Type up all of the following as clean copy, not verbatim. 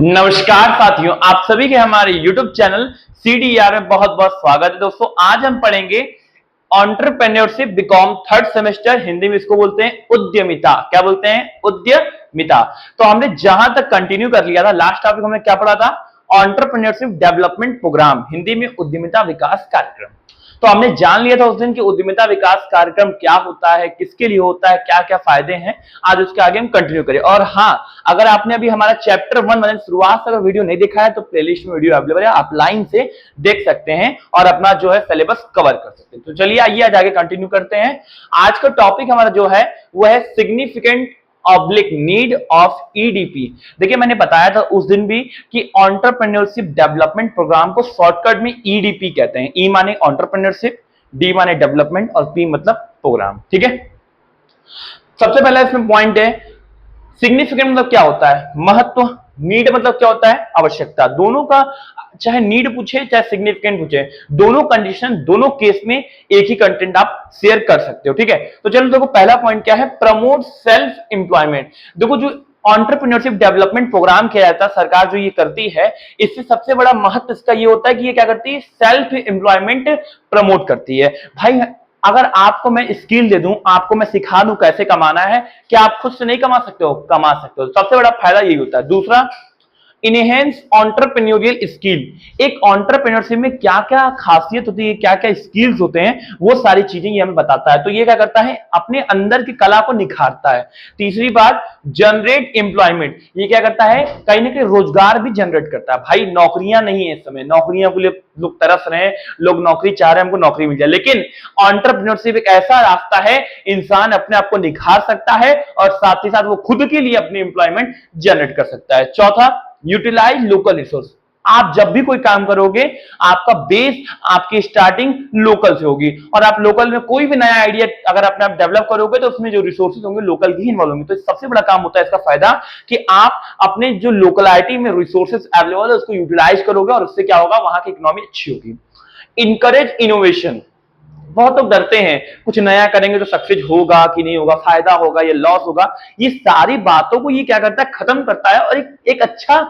नमस्कार साथियों, आप सभी के हमारे YouTube चैनल CDER में बहुत बहुत स्वागत है। दोस्तों आज हम पढ़ेंगे entrepreneurship B Com third semester, Hindi में इसको बोलते हैं उद्यमिता। क्या बोलते हैं? उद्यमिता। तो हमने जहां तक कंटिन्यू कर लिया था, लास्ट टॉपिक हमने क्या पढ़ा था? एंटरप्रेन्योरशिप डेवलपमेंट प्रोग्राम, हिंदी में उद्यमिता विकास कार्यक्रम। तो हमने जान लिया था उस दिन कि उद्यमिता विकास कार्यक्रम क्या होता है, किसके लिए होता है, क्या क्या फायदे हैं। आज उसके आगे हम कंटिन्यू करें। और हाँ, अगर आपने अभी हमारा चैप्टर 1 मतलब शुरुआत से अगर वीडियो नहीं देखा है तो प्लेलिस्ट में वीडियो अवेलेबल है, आप लाइन से देख सकते हैं और अपना जो है सिलेबस कवर कर सकते हैं। तो चलिए आइए आज आगे कंटिन्यू करते हैं। आज का टॉपिक हमारा जो है वो है significant oblique need of EDP. देखिए मैंने बताया था उस दिन भी कि एंटरप्रेन्योरशिप डेवलपमेंट प्रोग्राम को शॉर्टकट में ईडीपी कहते हैं। ई माने एंटरप्रेन्योरशिप, डी माने डेवलपमेंट और पी मतलब प्रोग्राम। ठीक है, सबसे पहला इसमें पॉइंट है सिग्निफिकेंट मतलब क्या होता है? महत्व। नीड मतलब क्या होता है? आवश्यकता। दोनों का चाहे नीड पूछे चाहे सिग्निफिकेंट पूछे, दोनों कंडीशन दोनों केस में एक ही कंटेंट आप शेयर कर सकते हो। ठीक है, तो चलो देखो पहला पॉइंट क्या है? Promote self employment. देखो जो एंटरप्रेन्योरशिप डेवलपमेंट प्रोग्राम किया जाता है, सरकार जो ये करती है, इससे सबसे बड़ा महत्व इसका ये होता है कि ये क्या करती है? सेल्फ एम्प्लॉयमेंट प्रमोट करती है। भाई अगर आपको मैं स्किल दे दूं, आपको मैं सिखा दूं कैसे कमाना है, क्या आप खुद से नहीं कमा सकते हो? कमा सकते हो। सबसे बड़ा फायदा यही होता है। दूसरा, इनहेंस एंटरप्रेन्योरियल स्किल। एक एंटरप्रेन्योरशिप में क्या क्या खासियत होती है, क्या क्या स्किल्स होते हैं, वो सारी चीजें ये हमें बताता है। तो ये क्या करता है? अपने अंदर की कला को निखारता है। तीसरी बात, जनरेट एम्प्लॉयमेंट। ये क्या करता है? कहीं ना कहीं रोजगार भी जनरेट करता है। भाई नौकरियां नहीं है इस समय, नौकरियों के लिए लोग तरस रहे हैं, लोग नौकरी चाह रहे हैं, हमको नौकरी मिल जाए। लेकिन एंटरप्रेन्योरशिप एक ऐसा रास्ता है, इंसान अपने आप को निखार सकता है और साथ ही साथ वो खुद के लिए अपनी एम्प्लॉयमेंट जनरेट कर सकता है। चौथा, यूटिलाइज लोकल रिसोर्स। आप जब भी कोई काम करोगे, आपका बेस, आपकी स्टार्टिंग लोकल से होगी और आप लोकल में कोई भी नया आइडिया अगर अपने आप डेवलप करोगे तो उसमें जो रिसोर्सेज होंगे लोकल ही इन्वॉल्व होंगे। तो सबसे बड़ा काम होता है इसका फायदा कि आप अपने जो लोकलिटी में रिसोर्सेज अवेलेबल है उसको यूटिलाइज करोगे और उससे क्या होगा? वहां की इकोनॉमी अच्छी होगी। Encourage innovation. बहुत लोग डरते हैं कुछ नया करेंगे तो सक्सेस होगा कि नहीं होगा, फायदा होगा या लॉस होगा। ये सारी बातों को ये क्या करता है? खत्म करता है और एक अच्छा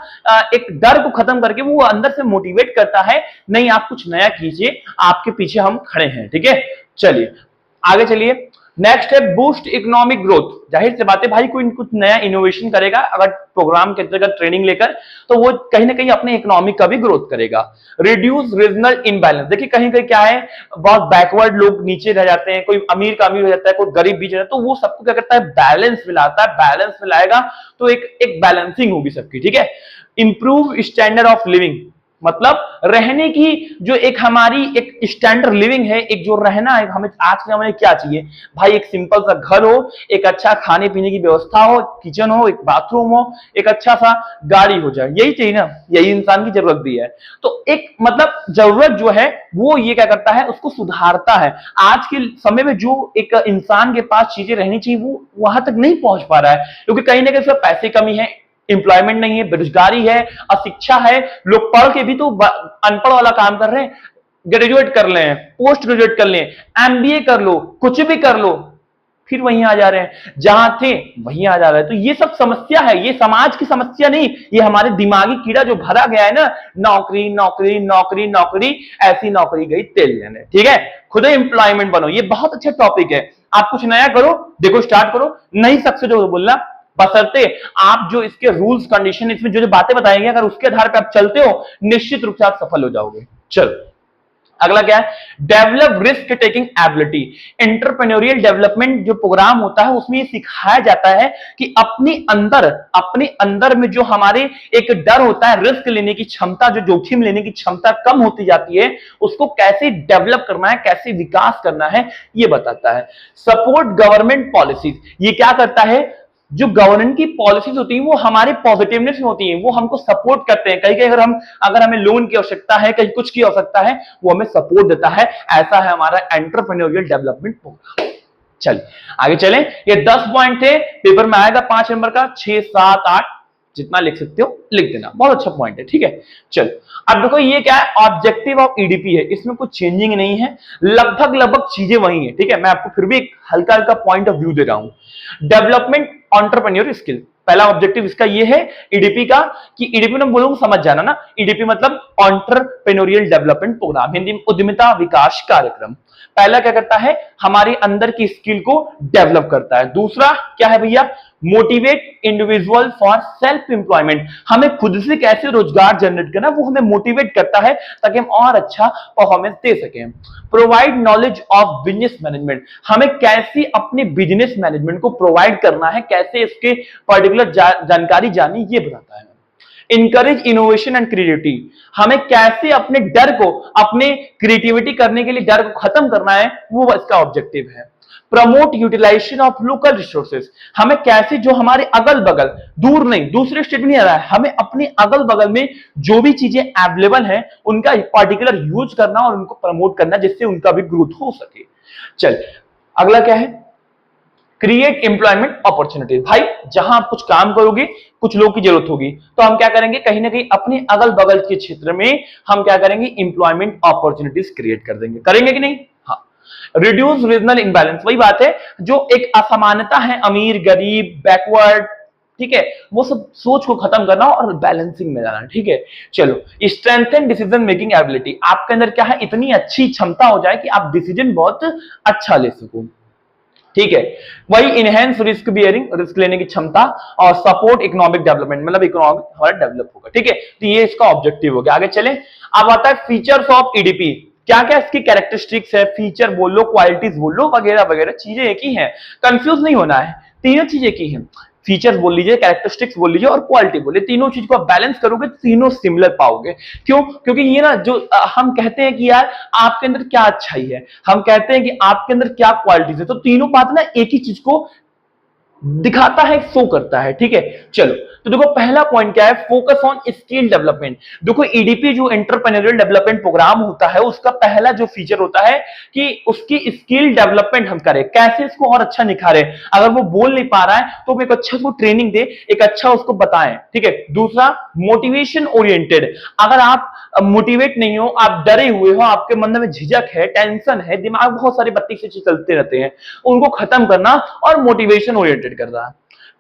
एक डर को खत्म करके वो अंदर से मोटिवेट करता है, नहीं आप कुछ नया कीजिए, आपके पीछे हम खड़े हैं। ठीक है, चलिए आगे चलिए। नेक्स्ट है बूस्ट इकोनॉमिक ग्रोथ। जाहिर सी बात है भाई, कोई कुछ नया इनोवेशन करेगा अगर प्रोग्राम के अंतर्गत ट्रेनिंग लेकर, तो वो कहीं ना कहीं अपने इकोनॉमिक का भी ग्रोथ करेगा। Reduce regional imbalance. देखिए कहीं कहीं क्या है, बहुत बैकवर्ड लोग नीचे रह जाते हैं, कोई अमीर का अमीर हो जाता है, कोई गरीब बीच रहता है, तो वो सबको क्या करता है? बैलेंस मिलाता है। बैलेंस मिलाएगा तो एक बैलेंसिंग होगी सबकी। ठीक है, इंप्रूव स्टैंडर्ड ऑफ लिविंग। मतलब रहने की जो एक हमारी एक स्टैंडर्ड लिविंग है, एक जो रहना है हमें आज के जमाने में क्या चाहिए भाई? एक सिंपल सा घर हो, एक अच्छा खाने पीने की व्यवस्था हो, किचन हो, एक बाथरूम हो, एक अच्छा सा गाड़ी हो जाए, यही चाहिए ना? यही इंसान की जरूरत भी है। तो एक मतलब जरूरत जो है वो ये क्या करता है? उसको सुधारता है। आज के समय में जो एक इंसान के पास चीजें रहनी चाहिए वो वहां तक नहीं पहुंच पा रहा है, क्योंकि कहीं ना कहीं उसका पैसे कमी है, एम्प्लॉयमेंट नहीं है, बेरोजगारी है, अशिक्षा है। लोग पढ़ के भी तो अनपढ़ वाला काम कर रहे हैं। ग्रेजुएट कर ले, पोस्ट ग्रेजुएट कर ले, एमबीए कर लो, कुछ भी कर लो, फिर वहीं आ जा रहे हैं, जहां थे वहीं आ जा रहे हैं। तो ये सब समस्या है, ये समाज की समस्या नहीं, ये हमारे दिमागी कीड़ा जो भरा गया है ना, नौकरी नौकरी नौकरी नौकरी, ऐसी नौकरी गई तेल लेने। ठीक है, खुद एम्प्लॉयमेंट बनो। ये बहुत अच्छा टॉपिक है। आप कुछ नया करो, देखो स्टार्ट करो, नहीं सक्सेस हो बोलना, बशर्ते आप जो इसके रूल्स कंडीशन इसमें जो जो बातें बताएंगे अगर उसके आधार पर आप चलते हो, निश्चित रूप से आप सफल हो जाओगे। चलो अगला क्या है? Develop risk taking ability. Entrepreneurial development जो प्रोग्राम होता है उसमें ये सिखाया जाता है कि अपने अंदर में जो हमारे एक डर होता है, रिस्क लेने की क्षमता, जो जोखिम लेने की क्षमता कम होती जाती है, उसको कैसे डेवलप करना है, कैसे विकास करना है, ये बताता है। Support government policies. ये क्या करता है? जो गवर्नमेंट की पॉलिसीज होती हैं वो हमारे पॉजिटिवनेस में होती हैं, वो हमको सपोर्ट करते हैं। कहीं कहीं अगर हमें लोन की आवश्यकता है, कहीं कुछ की आवश्यकता है, वो हमें सपोर्ट देता है। ऐसा है हमारा एंटरप्रेन्योरियल डेवलपमेंट प्रोग्राम। चलिए आगे चलें। ये 10 पॉइंट थे, पेपर में आएगा 5 नंबर का, 6 7 8 जितना लिख सकते हो लिख देना। बहुत अच्छा पॉइंट है। ठीक है, चलो अब देखो ये क्या है? ऑब्जेक्टिव ऑफ ईडीपी है, इसमें कुछ चेंजिंग नहीं है, लगभग लगभग चीजें वही है। ठीक है, मैं आपको फिर भी एक हल्का हल्का पॉइंट ऑफ व्यू दे रहा हूं। Development entrepreneur skill. पहला ऑब्जेक्टिव इसका ये है ईडीपी का कि ईडीपी में बोलूं समझ जाना ना, ईडीपी मतलब एंटरप्रेन्योरियल डेवलपमेंट प्रोग्राम, हिंदी में उद्यमिता विकास कार्यक्रम। पहला क्या करता है, हमारी अंदर की स्किल को डेवलप करता है। दूसरा क्या है भैया, motivate individual for self employment, हमें खुद से कैसे रोजगार जनरेट करना वो हमें मोटिवेट करता है ताकि हम और अच्छा परफॉर्मेंस दे सकें। Provide knowledge of business management, हमें कैसे अपने बिजनेस मैनेजमेंट को प्रोवाइड करना है, कैसे इसके पर्टिकुलर जानकारी जानी, ये बताता है। इनकरेज इनोवेशन एंड क्रिएटिविटी, हमें कैसे अपने डर को, अपने क्रिएटिविटी करने के लिए डर को खत्म करना है, वो इसका ऑब्जेक्टिव है। Promote utilization of local resources, हमें कैसे जो हमारे अगल बगल, दूर नहीं, दूसरे स्टेट में नहीं आ रहा है, हमें अपने अगल बगल में जो भी चीजें अवेलेबल हैं उनका पर्टिकुलर यूज करना और उनको प्रमोट करना जिससे उनका भी ग्रोथ हो सके। चल अगला क्या है, क्रिएट एम्प्लॉयमेंट अपॉर्चुनिटीज, भाई जहां आप कुछ काम करोगे कुछ लोग की जरूरत होगी तो हम क्या करेंगे, कहीं ना कहीं अपने अगल बगल के क्षेत्र में हम क्या करेंगे, एम्प्लॉयमेंट अपॉर्चुनिटीज क्रिएट कर देंगे। करेंगे कि नहीं? हाँ। रिड्यूस रीजनल इम्बैलेंस, वही बात है जो एक असमानता है, अमीर गरीब बैकवर्ड, ठीक है, वो सब सोच को खत्म करना और बैलेंसिंग में जाना। ठीक है, चलो स्ट्रेंथन डिसीजन मेकिंग एबिलिटी, आपके अंदर क्या है, इतनी अच्छी क्षमता हो जाए कि आप डिसीजन बहुत अच्छा ले सको। ठीक है, वही इनहेंस रिस्क बियरिंग, रिस्क लेने की क्षमता, और सपोर्ट इकोनॉमिक डेवलपमेंट, मतलब इकोनॉमिक हमारा डेवलप होगा। ठीक है, तो ये इसका ऑब्जेक्टिव हो गया। आगे चले, अब आता है फीचर्स ऑफ ईडीपी, क्या क्या इसकी कैरेक्टरिस्टिक्स है, फीचर बोल लो, क्वालिटीज बोल लो, वगैरह वगैरह चीजें एक ही हैं, कंफ्यूज नहीं होना है, तीनों चीजें एक ही हैं। फीचर्स बोल लीजिए, कैरेक्टरिस्टिक्स बोल लीजिए और क्वालिटी बोलिए, तीनों चीज को आप बैलेंस करोगे तीनों सिमिलर पाओगे। क्यों? क्योंकि ये ना जो हम कहते हैं कि यार आपके अंदर क्या अच्छाई है, हम कहते हैं कि आपके अंदर क्या क्वालिटीज है, तो तीनों बात ना एक ही चीज को दिखाता है, शो करता है। ठीक है, चलो तो देखो पहला पॉइंट क्या है, फोकस ऑन स्किल डेवलपमेंट। देखो ईडीपी जो एंटरप्रेन्योरियल डेवलपमेंट प्रोग्राम होता है उसका पहला जो फीचर होता है कि उसकी स्किल डेवलपमेंट हम करें, कैसे इसको और अच्छा निखारें। अगर वो बोल नहीं पा रहा है तो एक अच्छा उसको ट्रेनिंग दे, एक अच्छा उसको बताएं। ठीक है, दूसरा मोटिवेशन ओरिएंटेड, अगर आप मोटिवेट नहीं हो, आप डरे हुए हो, आपके मन में झिझक है, टेंशन है, दिमाग बहुत सारी बत्ती से चलते रहते हैं, उनको खत्म करना और मोटिवेशन ओरिएंटेड करना।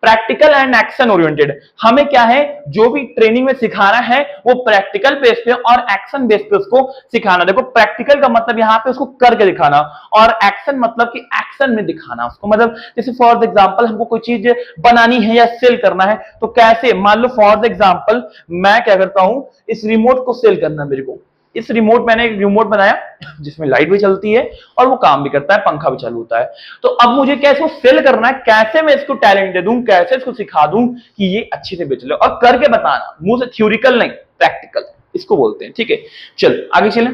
प्रैक्टिकल एंड एक्शन ओरिएंटेड, हमें क्या है जो भी ट्रेनिंग में सिखाना है वो प्रैक्टिकल बेस पे और एक्शन बेस पे उसको सिखाना। देखो प्रैक्टिकल का मतलब यहाँ पे उसको करके दिखाना, और एक्शन मतलब कि एक्शन में दिखाना उसको, मतलब जैसे फॉर एग्जांपल हमको कोई चीज बनानी है या सेल करना है तो कैसे, मान लो फॉर एग्जांपल मैं क्या करता हूं, इस रिमोट को सेल करना मेरे को, इस रिमोट मैंने एक रिमोट बनाया जिसमें लाइट भी चलती है और वो काम भी करता है, पंखा भी चालू होता है। तो अब मुझे कैसे सेल करना है, कैसे मैं इसको टैलेंट दे दूं, कैसे इसको सिखा दूं कि ये अच्छे से बेच ले, और करके बताना, मुंह से थ्योरिकल नहीं, प्रैक्टिकल इसको बोलते हैं। ठीक है, चल आगे चलें।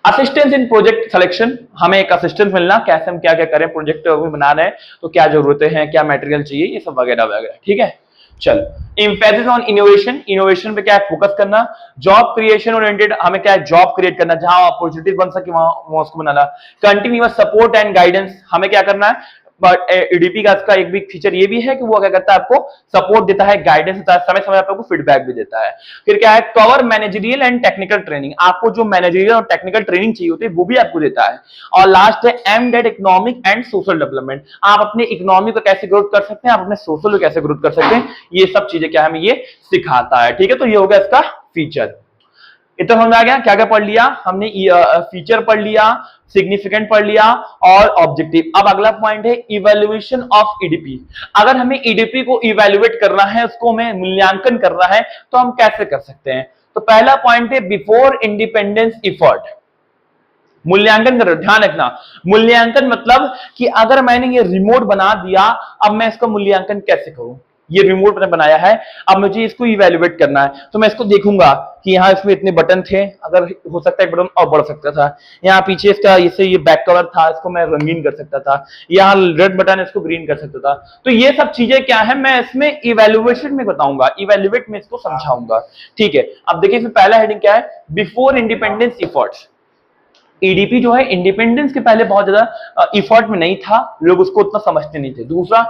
असिस्टेंस इन प्रोजेक्ट सिलेक्शन, हमें एक असिस्टेंस मिलना, कैसे हम क्या क्या करें, प्रोजेक्ट बना रहे हैं तो क्या जरूरतें हैं, क्या मटेरियल चाहिए, ये सब वगैरह वगैरह। ठीक है, चल एम्फेसिस ऑन इनोवेशन, इनोवेशन पे क्या है फोकस करना। जॉब क्रिएशन ओरिएंटेड, हमें क्या है जॉब क्रिएट करना, जहां अपॉर्चुनिटीज बन सके वहां उसको बनाना। कंटिन्यूअस सपोर्ट एंड गाइडेंस, हमें क्या करना है, बट ईडीपी का इसका एक बिग फीचर ये भी है कि वो क्या करता है, आपको सपोर्ट देता है, गाइडेंस देता है, समय समय पर आपको फीडबैक भी देता है। फिर क्या है, cover managerial and technical training, आपको जो मैनेजरियल और टेक्निकल ट्रेनिंग चाहिए होती है वो भी आपको देता है। और लास्ट है aimed economic and social development, आप अपने इकोनॉमी को कैसे ग्रोथ कर सकते हैं, आप अपने सोशल को कैसे ग्रोथ कर सकते हैं, ये सब चीजें क्या हमें ये सिखाता है। ठीक है, तो ये हो गया इसका फीचर। इतना समझ आ गया, क्या क्या पढ़ लिया हमने, फीचर पढ़ लिया, सिग्निफिकेंट पढ़ लिया और ऑब्जेक्टिव। अब अगला पॉइंट है इवैल्यूएशन ऑफ ईडीपी। अगर हमें ईडीपी को इवैल्यूएट करना है, उसको हमें मूल्यांकन करना है तो हम कैसे कर सकते हैं। तो पहला पॉइंट है बिफोर इंडिपेंडेंस इफर्ट, मूल्यांकन करो, ध्यान रखना। मूल्यांकन मतलब कि अगर मैंने ये रिमोट बना दिया, अब मैं इसका मूल्यांकन कैसे करूं, ये रिमोट मैंने बनाया है, अब मुझे इसको इवैल्यूएट करना है तो मैं इसको देखूंगा कि यहाँ इसमें इतने बटन थे, अगर हो सकता है बटन और बढ़ सकता था, यहाँ पीछे इसका जैसे ये बैक कवर था इसको मैं रंगीन कर सकता था, यहाँ रेड बटन इसको ग्रीन कर सकता था। तो ये सब चीजें क्या है मैं इसमें इवैल्यूएशन में बताऊंगा, इवैल्यूएट में इसको समझाऊंगा। ठीक है, अब देखिए इसमें पहला हेडिंग क्या है, बिफोर इंडिपेंडेंस इफर्ट्स। ईडीपी जो है इंडिपेंडेंस के पहले बहुत ज्यादा इफर्ट में नहीं था, लोग उसको उतना समझते नहीं थे। दूसरा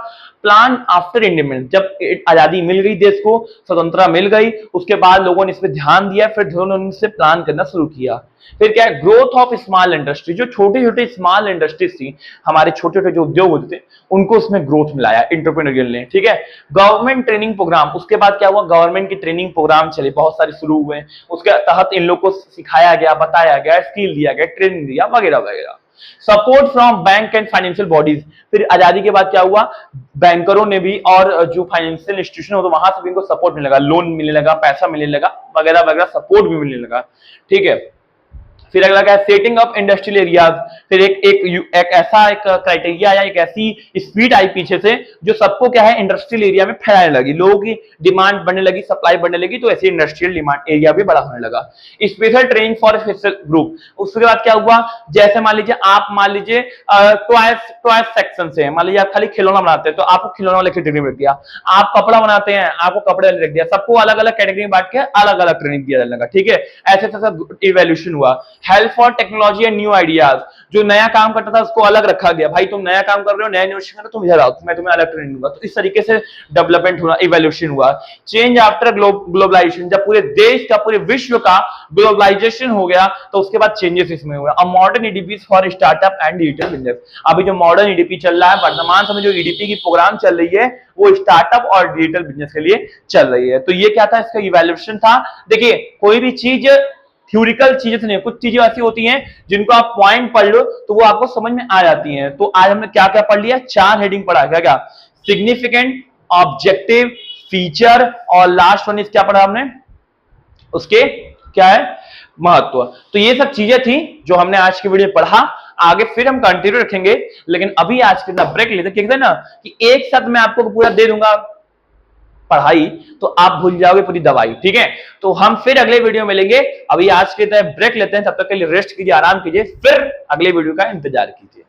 प्लान आफ्टर इंडिपेंडेंस, जब आजादी मिल गई, देश को स्वतंत्रता मिल गई, उसके बाद लोगों ने इस पर ध्यान दिया, फिर उन्होंने इससे प्लान करना शुरू किया। फिर क्या है, ग्रोथ ऑफ स्मॉल इंडस्ट्री, जो छोटे छोटे स्मॉल इंडस्ट्रीज थी, हमारे छोटे छोटे जो उद्योग होते थे, उनको उसमें ग्रोथ मिलाया एंटरप्रेन्योरियल ने, ठीक है। गवर्नमेंट ट्रेनिंग प्रोग्राम, उसके बाद क्या हुआ, गवर्नमेंट की ट्रेनिंग प्रोग्राम चले, बहुत सारे शुरू हुए, उसके तहत इन लोग को सिखाया गया, बताया गया, स्किल दिया गया, ट्रेनिंग दिया, वगैरह वगैरह। Support from bank and financial bodies, फिर आजादी के बाद क्या हुआ, बैंकरों ने भी और जो फाइनेंशियल इंस्टीट्यूशन हो तो वहां से भी इनको सपोर्ट मिलने लगा, लोन मिलने लगा, पैसा मिलने लगा, वगैरह वगैरह, सपोर्ट भी मिलने लगा, ठीक है। फिर अगला क्या है, सेटिंग अप इंडस्ट्रियल एरियाज, फिर एक ऐसा एक क्राइटेरिया आया, एक ऐसी स्पीड आई पीछे से जो सबको क्या है इंडस्ट्रियल एरिया में फैलाने लगी, लोगों की डिमांड बढ़ने लगी, सप्लाई बढ़ने लगी, तो ऐसे इंडस्ट्रियल डिमांड एरिया भी बड़ा होने लगा। Special training for special group, उसके बाद क्या हुआ, जैसे मान लीजिए टॉयज सेक्शन से, मान लीजिए आप खाली खिलौना बनाते हैं तो आपको खिलौना वाले कैटेगरी में रख दिया, आप कपड़ा बनाते हैं आपको कपड़े वाले रख दिया, सबको अलग अलग कैटेगरी में बांट के अलग अलग ट्रेनिंग दिया जाने लगा, ठीक है। ऐसे सब इवोल्यूशन हुआ। Help for technology and new ideas, जो नया काम करता था उसको अलग रखा गया, भाई तुम नया काम कर रहे हो, नया इनोवेशन कर रहे हो, तुम इधर आओ, मैं तुम्हें अलग ट्रेनिंग दूंगा, तो इस तरीके से डेवलपमेंट हुआ, इवोल्यूशन हुआ। चेंज आफ्टर ग्लोबलाइजेशन, जब पूरे देश का, पूरे विश्व का ग्लोबलाइजेशन हो गया तो उसके बाद चेंजेस इसमें हुआ। A modern EDP for startup and digital business, अभी जो मॉडर्न ईडीपी चल रहा है, वर्तमान समय जो ईडीपी की प्रोग्राम चल रही है वो स्टार्टअप और डिजिटल बिजनेस के लिए चल रही है। तो ये क्या था, इसका इवोल्यूशन था। देखिए कोई भी चीज थ्योरिकल चीजें नहीं, कुछ चीजें ऐसी होती हैं जिनको आप पॉइंट पढ़ लो तो वो आपको समझ में आ जाती हैं। तो आज हमने क्या क्या पढ़ लिया, 4 हेडिंग पढ़ा, क्या क्या, सिग्निफिकेंट, ऑब्जेक्टिव, फीचर, और लास्ट वन इज क्या पढ़ा हमने, उसके क्या है, महत्व। तो ये सब चीजें थी जो हमने आज की वीडियो में पढ़ा, आगे फिर हम कंटिन्यू रखेंगे, लेकिन अभी आज के ब्रेक लेते, कहते हैं ना कि एक साथ मैं आपको पूरा दे दूंगा पढ़ाई तो आप भूल जाओगे पूरी दवाई, ठीक है। तो हम फिर अगले वीडियो में मिलेंगे, अभी आज के तरह ब्रेक लेते हैं, तब तक के लिए रेस्ट कीजिए, आराम कीजिए, फिर अगले वीडियो का इंतजार कीजिए।